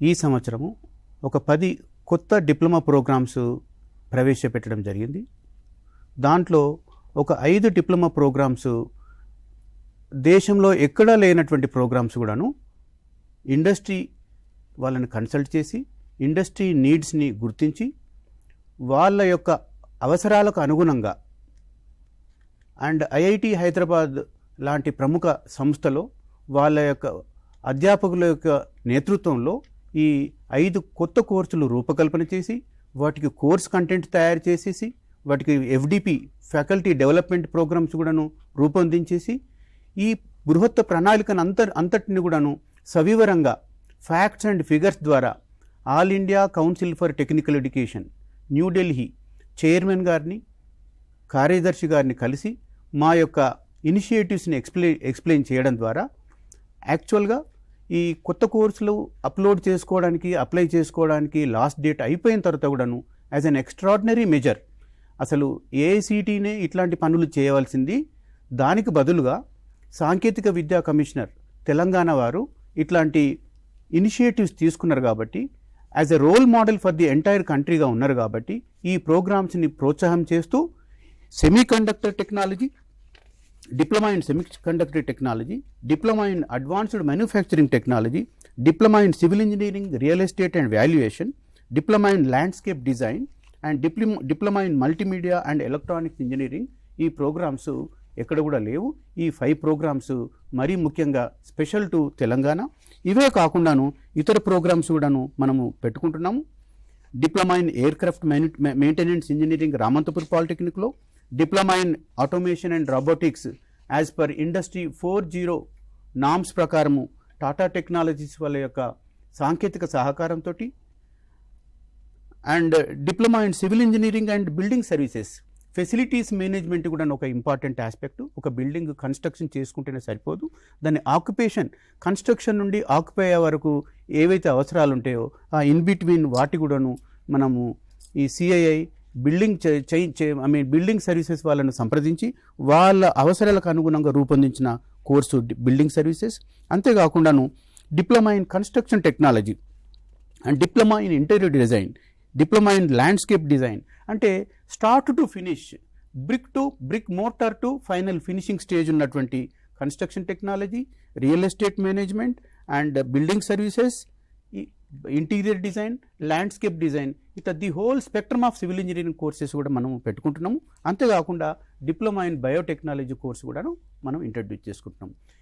ఈ సంవత్సరము ఒక 10 కొత్త డిప్లొమా ప్రోగ్రామ్స్ ప్రవేశపెట్టడం జరిగింది. దాంట్లో ఒక 5 డిప్లొమా ప్రోగ్రామ్స్ దేశంలో ఎక్కడా లేనటువంటి ప్రోగ్రామ్స్ కూడాను ఇండస్ట్రీ వాళ్ళని కన్సల్ట్ చేసి ఇండస్ట్రీ నీడ్స్ని గుర్తించి వాళ్ళ యొక్క అవసరాలకు అనుగుణంగా అండ్ ఐఐటి హైదరాబాద్ లాంటి ప్రముఖ సంస్థలో వాళ్ళ యొక్క అధ్యాపకుల యొక్క నేతృత్వంలో ఈ 5 కొత్త కోర్సులు రూపకల్పన చేసి వాటికి కోర్స్ కంటెంట్ తయారు చేసేసి వాటికి ఎఫ్డిపి ఫ్యాకల్టీ డెవలప్మెంట్ ప్రోగ్రామ్స్ కూడాను రూపొందించేసి ఈ బృహత్త ప్రణాళికను అంతటిని కూడాను సవివరంగా ఫ్యాక్ట్స్ అండ్ ఫిగర్స్ ద్వారా all India council for technical education New Delhi chairman గారిని కార్యదర్శి గారిని కలిసి మా యొక్క ఇనిషియేటివ్స్ని ఎక్స్ప్లెయిన్ చేయడం ద్వారా యాక్చువల్గా ఈ కొత్త కోర్సులు అప్లై చేసుకోవడానికి లాస్ట్ డేట్ అయిపోయిన తర్వాత కూడాను యాజ్ అన్ ఎక్స్ట్రాడినరీ మెజర్ అసలు ఏఐసిటినే ఇట్లాంటి పనులు చేయవలసింది, దానికి బదులుగా సాంకేతిక విద్యా కమిషనర్ తెలంగాణ వారు ఇట్లాంటి ఇనిషియేటివ్స్ తీసుకున్నారు కాబట్టి as a role model for the entire కంట్రీగా ఉన్నారు కాబట్టి ఈ ప్రోగ్రామ్స్ని ప్రోత్సాహం చేస్తూ semiconductor technology, diploma in semiconductor technology, diploma in advanced manufacturing technology, diploma in civil engineering, real estate and valuation, diploma in landscape design and diploma in multimedia and electronics engineering. ఈ programmes ఎక్కడ కూడా లేవు. ఈ 5 programmes మరీ ముఖ్యంగా special to Telangana. ఇవే కాకుండాను ఇతర programmes కూడాను మనము పెట్టుకుంటున్నాము. Diploma in aircraft maintenance engineering Ramanthapur పాలిటెక్నిక్లో, diploma in automation and robotics as per industry 4.0 norms ప్రకారము టాటా టెక్నాలజీస్ వాళ్ళ యొక్క సాంకేతిక సహకారంతో, and diploma in civil engineering and building services facilities management కూడా ఒక ఇంపార్టెంట్ ఆస్పెక్ట్. ఒక బిల్డింగ్ కన్స్ట్రక్షన్ చేసుకుంటేనే సరిపోదు, దాని ఆక్యుపేషన్ కన్స్ట్రక్షన్ నుండి ఆక్యుపై అయ్యే వరకు ఏవైతే అవసరాలు ఉంటాయో ఆ ఇన్ బిట్వీన్ వాటి కూడాను మనము ఈ సిఐఐ బిల్డింగ్ సర్వీసెస్ వాళ్ళను సంప్రదించి వాళ్ళ అవసరాలకు అనుగుణంగా రూపొందించిన కోర్సు బిల్డింగ్ సర్వీసెస్. అంతేకాకుండాను diploma in construction technology and diploma in interior design, diploma in landscape design, అంటే start to finish, brick mortar to final finishing stage ఉన్నటువంటి construction technology, real estate management and building services, interior design, landscape design, ఇట్లా the whole spectrum of civil engineering courses కూడా మనం పెట్టుకుంటున్నాము. అంతేకాకుండా diploma in biotechnology course కూడా మనం introduce చేసుకుంటున్నాము.